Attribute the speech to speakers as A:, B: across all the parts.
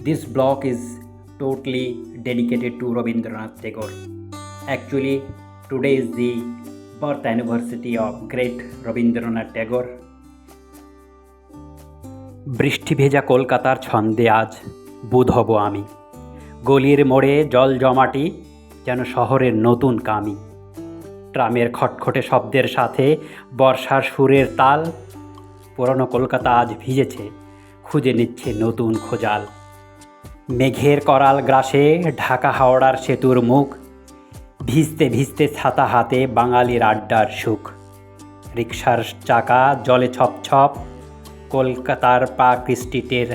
A: This blog is totally dedicated to Rabindranath Tagore. Actually, today is the birth anniversary of great Rabindranath Tagore. বৃষ্টি ভেজা কলকাতার ছন্দে আজ বুঁদ হব আমি। গলির মোড়ে জল জমাটি যেন শহরের নতুন কামি। ট্রামের খটখটে শব্দের সাথে বর্ষার সুরের তাল। পুরনো কলকাতা আজ ভিজেছে, খুঁজে নিচ্ছে নতুন খোঁজাল। মেঘের করাল গ্রাসে ঢাকা হাওড়ার সেতুর মুখ। ভিজতে ভিজতে ছাতা হাতে বাঙালির আড্ডার সুখ। রিকশার চাকা জলে ছপছপ, কলকাতার পার্ক স্ট্রিটের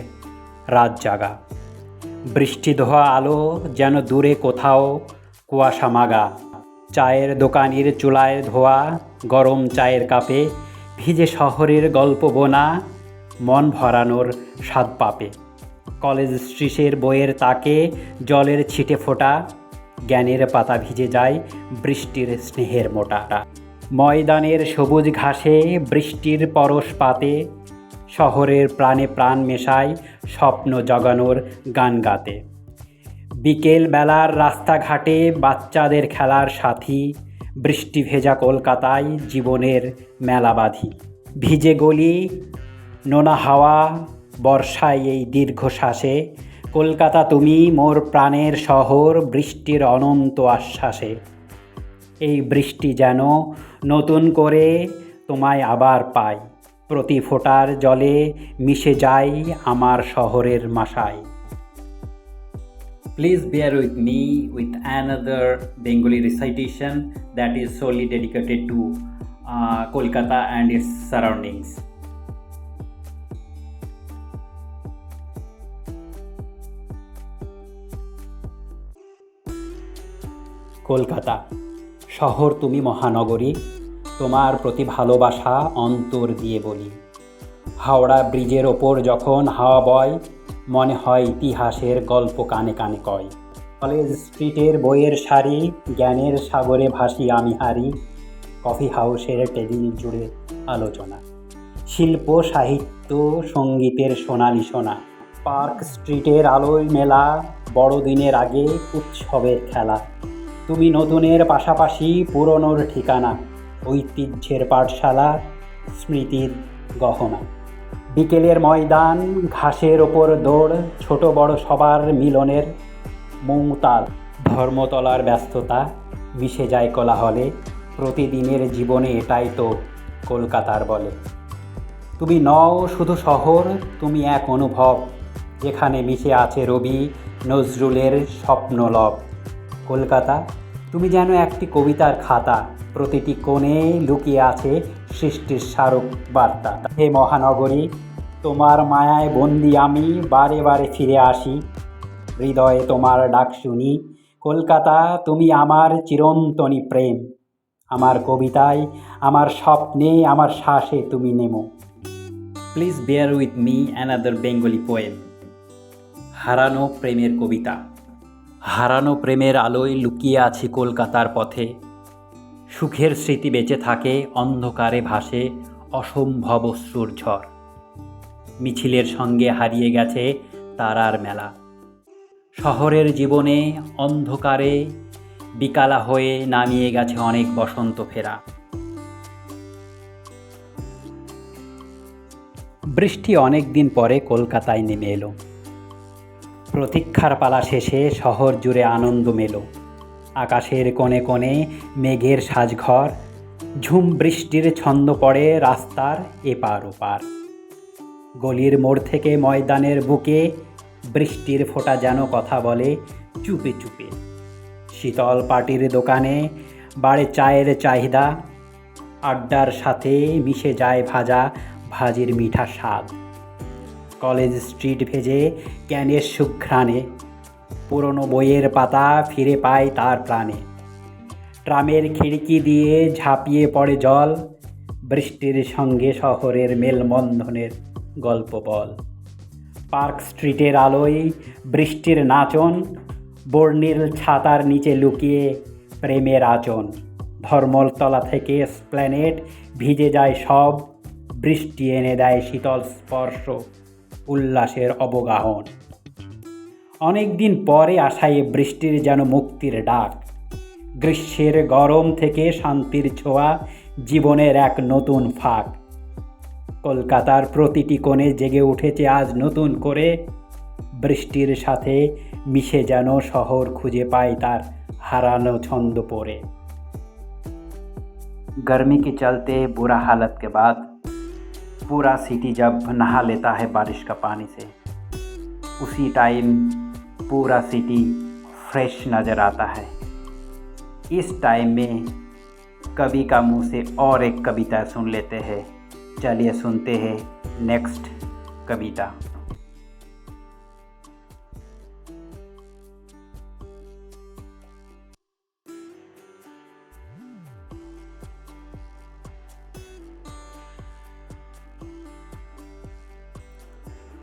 A: রাত জাগা। বৃষ্টি ধোয়া আলো যেন দূরে কোথাও কুয়াশা মাগা। চায়ের দোকানির চুলায় ধোয়া গরম চায়ের কাপে ভিজে শহরের গল্প বোনা, মন ভরানোর স্বাদ পাপে। কলেজ স্ট্রিটের বইয়ের তাকে জলের ছিটে ফোটা, জ্ঞানের পাতা ভিজে যায় বৃষ্টির স্নেহের মোটা। ময়দানের সবুজ ঘাসে বৃষ্টির পরশ পাতে, শহরের প্রাণে প্রাণ মেশায় স্বপ্ন জগানোর গান গাতে। বিকেল বেলার রাস্তাঘাটে বাচ্চাদের খেলার সাথী, বৃষ্টি ভেজা কলকাতায় জীবনের মেলা বাঁধি। ভিজে গলি, নোনা হাওয়া, বর্ষায় এই দীর্ঘশ্বাসে, কলকাতা তুমি মোর প্রাণের শহর বৃষ্টির অনন্ত আশ্বাসে। এই বৃষ্টি যেন নতুন করে তোমায় আবার পাই, প্রতি ফোঁটার জলে মিশে যায় আমার শহরের মাসায়। Please bear with me with another Bengali recitation that is solely dedicated to Kolkata and its surroundings. Kolkata শহর তুমি মহানগরী, তোমার প্রতি ভালোবাসা অন্তর দিয়ে বলি। হাওড়া ব্রিজের ওপর যখন হাওয়া বয়, মনে হয় ইতিহাসের গল্প কানে কানে কয়। কলেজ স্ট্রিটের বইয়ের সারি, জ্ঞানের সাগরে ভাসি আমি হারি। কফি হাউসের টেবিল জুড়ে আলোচনা, শিল্প সাহিত্য সঙ্গীতের সোনালি সোনা। পার্ক স্ট্রিটের আলোয় মেলা, বড়দিনের আগে উৎসবের খেলা। তুমি নতুনের পাশাপাশি পুরনোর ঠিকানা, ঐতিহ্যের পাঠশালা, স্মৃতির গহনা। বিকেলের ময়দান, ঘাসের ওপর দৌড়, ছোট বড় সবার মিলনের মৌতাল। ধর্মতলার ব্যস্ততা মিশে যায় কোলাহলে, প্রতিদিনের জীবনে এটাই তো কলকাতার বলে। তুমি নও শুধু শহর, তুমি এক অনুভব, যেখানে মিশে আছে রবি নজরুলের স্বপ্নলব। কলকাতা তুমি যেন একটি কবিতার খাতা, প্রতিটি কোণে লুকিয়ে আছে সৃষ্টির স্মারক বার্তা। হে মহানগরী, তোমার মায়ায় বন্দি আমি, বারে বারে ফিরে আসি। হৃদয়ে তোমার ডাক শুনি, কলকাতা তুমি আমার চিরন্তনী প্রেম। আমার কবিতায়, আমার স্বপ্নে, আমার শ্বাসে তুমি নেমো। Please bear with me another Bengali poem. হারানো প্রেমের কবিতা। হারানো প্রেমের আলোয় লুকিয়ে আছি কলকাতার পথে। সুখের স্মৃতি বেঁচে থাকে, অন্ধকারে ভাসে অসম্ভব অশ্রুর ঝড়। মিছিলের সঙ্গে হারিয়ে গেছে তারার মেলা। শহরের জীবনে অন্ধকারে বিকালা হয়ে নামিয়ে গেছে অনেক বসন্ত ফেরা। বৃষ্টি অনেক দিন পরে কলকাতায় নেমে এলো। প্রতীক্ষার পালা শেষে শহর জুড়ে আনন্দ মেলো। আকাশের কোণে কোণে মেঘের সাজঘর, ঝুম বৃষ্টির ছন্দ পড়ে রাস্তার এপার ওপার। গলির মোড় থেকে ময়দানের বুকে বৃষ্টির ফোঁটা যেন কথা বলে চুপে চুপে। শীতল পাটির দোকানে বাড়ে চায়ের চাহিদা, আড্ডার সাথে মিশে যায় ভাজা ভাজির মিঠা স্বাদ। কলেজ স্ট্রিট ভেজে ক্যানের সুঘ্রাণে, পুরনো বইয়ের পাতা ফিরে পায় তার প্রাণে। ট্রামের খিড়কি দিয়ে ঝাঁপিয়ে পড়ে জল, বৃষ্টির সঙ্গে শহরের মেলবন্ধনের গল্প বল। পার্ক স্ট্রিটের আলোয় বৃষ্টির নাচন, বর্ণিল ছাতার নিচে লুকিয়ে প্রেমের আচন। ধর্মতলা থেকে এসপ্ল্যানেড ভিজে যায় সব, বৃষ্টি এনে দেয় শীতল স্পর্শ, উল্লাসের অবগাহন। অনেক দিন পরে আসায় বৃষ্টির যেন মুক্তির ডাক, গ্রীষ্মের গরম থেকে শান্তির ছোঁয়া, জীবনের এক নতুন ফাঁক। কলকাতার প্রতিটি কোণে জেগে উঠেছে আজ নতুন করে, বৃষ্টির সাথে মিশে যেন শহর খুঁজে পায় তার হারানো ছন্দ পড়ে। गर्मी के चलते बुरा हालत के बाद पूरा सिटी जब नहा लेता है बारिश का पानी से, उसी टाइम पूरा सिटी फ्रेश नज़र आता है। इस टाइम में कवि का मुंह से और एक कविता सुन लेते हैं। चलिए सुनते हैं नेक्स्ट कविता।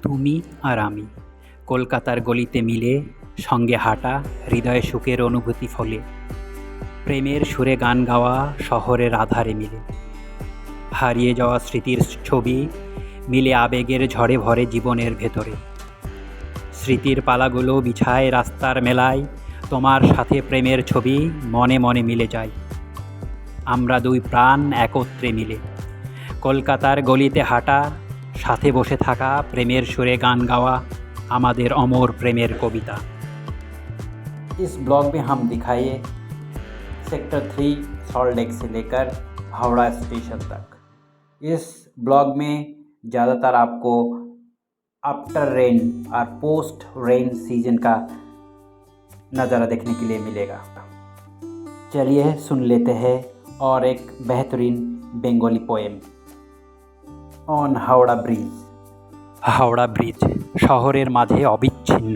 A: তুমি আর আমি কলকাতার গলিতে মিলে, সঙ্গে হাঁটা হৃদয়ে সুখের অনুভূতি ফলে, প্রেমের সুরে গান গাওয়া শহরের আধারে মিলে, হারিয়ে যাওয়া স্মৃতির ছবি মিলে আবেগের ঝড়ে ভরে জীবনের ভেতরে। স্মৃতির পালাগুলো বিছায় রাস্তার মেলায়, তোমার সাথে প্রেমের ছবি মনে মনে মিলে যায়। আমরা দুই প্রাণ একত্রে মিলে কলকাতার গলিতে হাঁটা, সাথে বসে থাকা প্রেমের সুরে গান গাওয়া আমাদের অমর প্রেমের কবিতা। इस ब्लॉग में हम दिखाइए सेक्टर 3 सॉल्ट लेक से लेकर हावड़ा स्टेशन तक। इस ब्लॉग में ज़्यादातर आपको आफ्टर रेन और पोस्ट रेन सीजन का नज़ारा देखने के लिए मिलेगा। चलिए सुन लेते हैं और एक बेहतरीन Bengali poem on Howrah bridge. Howrah bridge শহরের মাঝে অবিচ্ছিন্ন,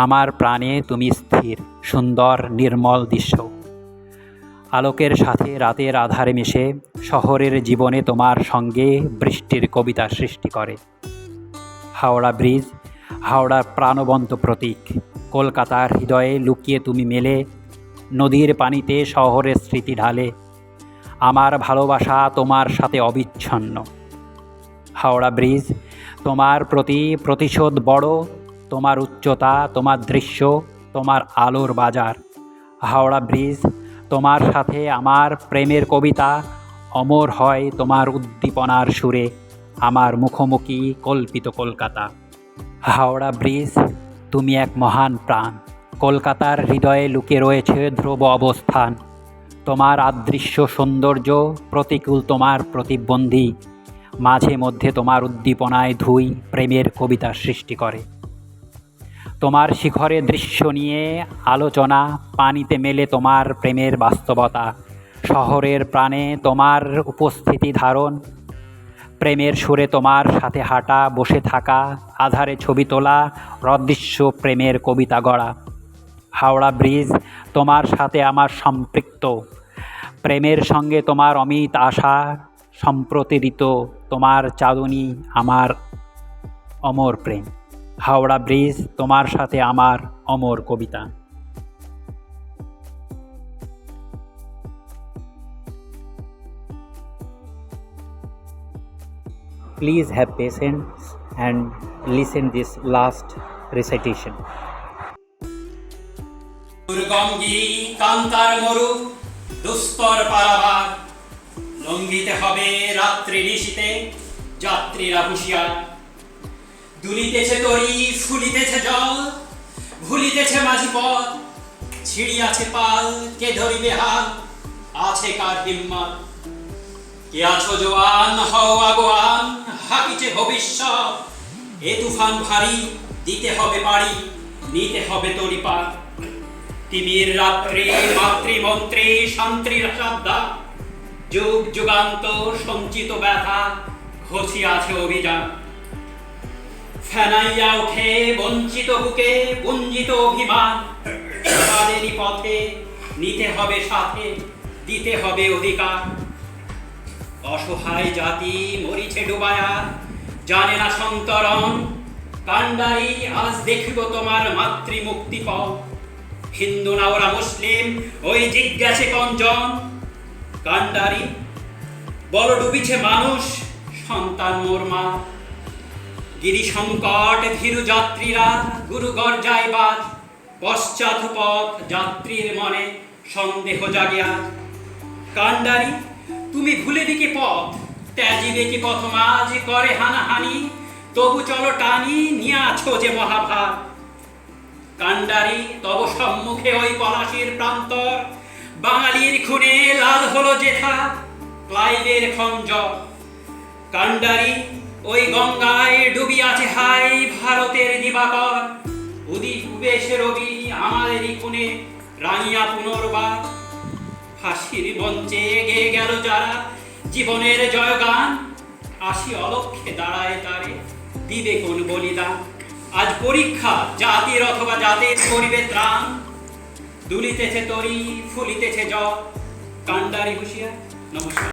A: আমার প্রাণে তুমি স্থির, সুন্দর নির্মল দৃশ্য। আলোকের সাথে রাতের আধারে মিশে শহরের জীবনে তোমার সঙ্গে বৃষ্টির কবিতা সৃষ্টি করে। হাওড়া ব্রিজ হাওড়ার প্রাণবন্ত প্রতীক, কলকাতার হৃদয়ে লুকিয়ে তুমি মেলে, নদীর পানিতে শহরের স্মৃতি ঢালে, আমার ভালোবাসা তোমার সাথে অবিচ্ছন্ন। হাওড়া ব্রিজ তোমার প্রতি প্রতিশোধ বড়, তোমার উচ্চতা, তোমার দৃশ্য, তোমার আলোর বাজার। হাওড়া ব্রিজ তোমার সাথে আমার প্রেমের কবিতা, অমর হয় তোমার উদ্দীপনার সুরে আমার মুখোমুখি কল্পিত কলকাতা। হাওড়া ব্রিজ তুমি এক মহান প্রাণ, কলকাতার হৃদয়ে লুকিয়ে রয়েছে ধ্রুব অবস্থান। তোমার অদৃশ্য সৌন্দর্য প্রতিকূল তোমার প্রতিবন্ধী, মাঝে মধ্যে তোমার উদ্দীপনায় ধুই প্রেমের কবিতা সৃষ্টি করে। তোমার শিখরে দৃশ্য নিয়ে আলোচনা, পানিতে মেলে তোমার প্রেমের বাস্তবতা, শহরের প্রাণে তোমার উপস্থিতি ধারণ, প্রেমের সুরে তোমার সাথে হাঁটা, বসে থাকা, আধারে ছবি তোলা, অদৃশ্য প্রেমের কবিতা গড়া। হাওড়া ব্রিজ তোমার সাথে আমার সম্পৃক্ত, প্রেমের সঙ্গে তোমার অমিত আশা, সম্প্রতিরিত তোমার চাঁদনী আমার অমর প্রেম। হাওড়া ব্রিজ তোমার সাথে আমার অমর কবিতা। Please have patience and listen this last recitation.
B: দুর্গঙ্গি কান্তার মরু দুস্তর পারাবার, লঙ্ঘিতে হবে রাত্রি নিশীতে যাত্রীরা হুঁশিয়ার। দুলিতেছে তরি, ফুলিতেছে জল, ভুলিতেছে মাঝি পথ, ছিড়িয়াছে পাল, কে ধরিবে হাল, আছে কার হিম্মত। কে আছো জোয়ান, হও আগুয়ান, হাকিছে ভবিষ্যৎ, এ তুফান ভারী, দিতে হবে পাড়ি, নিতে হবে তরিপার। তিমির রাত্রি মাতৃমন্ত্রী শান্তির শ্রদ্ধা, যুগ যুগান্ত সঞ্চিত ব্যথা, ঘষিয়াছে অভিযান। ফেনাইয়া ওঠে বঞ্চিত বুকে বঞ্চিত অভিমান, তাদেরই পথে নিতে হবে সাথে, দিতে হবে অধিকার। অসহায় জাতি মরিছে ডুবায়া, জানে না সন্তরণ, কান্ডারি আজ দেখিব তোমার মাতৃমুক্তি পথ। হিন্দু না ওরা মুসলিম, ওই জিজ্ঞাসে কঞ্জন, কান্ডারি বড় ডুবিছে মানুষ, সন্তান মোর মা। গিরিসংকট ভীরু যাত্রীরা গুরু গর্জায় বাজ, পশ্চাৎ পথ যাত্রীর মনে সন্দেহ জাগিয়া। কান্ডারি তুমি ভুলে দিকে পথ, ত্যাজিবে কি পথ মাঝ করে হানাহানি, তবু চলো টানি নিয়ে আছো যে মহাভার। কান্ডারি তব সম্মুখে ওই পলাশির প্রান্তর, বাঙালির খুনে লাল হলো যেথা ক্লাইভের খঞ্জর। কান্ডারি ওই গঙ্গায় ডুবিয়াছে হাই ভারতের দিবাকর, উদিত উবেশে রবি আমাদেরই খুনে রাঙিয়া পুনর্বার। ফাঁসির মঞ্চে গেয়ে গেল যারা জীবনের জয়গান, আসি অলক্ষ্যে দাঁড়ায় তারে দিবে কোন বলিদান। আজ পরীক্ষা জাতির অথবা জাতের করিবে ত্রাণ, দুলিতেছে তরি ফুলিতেছে জল। কান্ডারি হুঁশিয়ার। নমস্কার।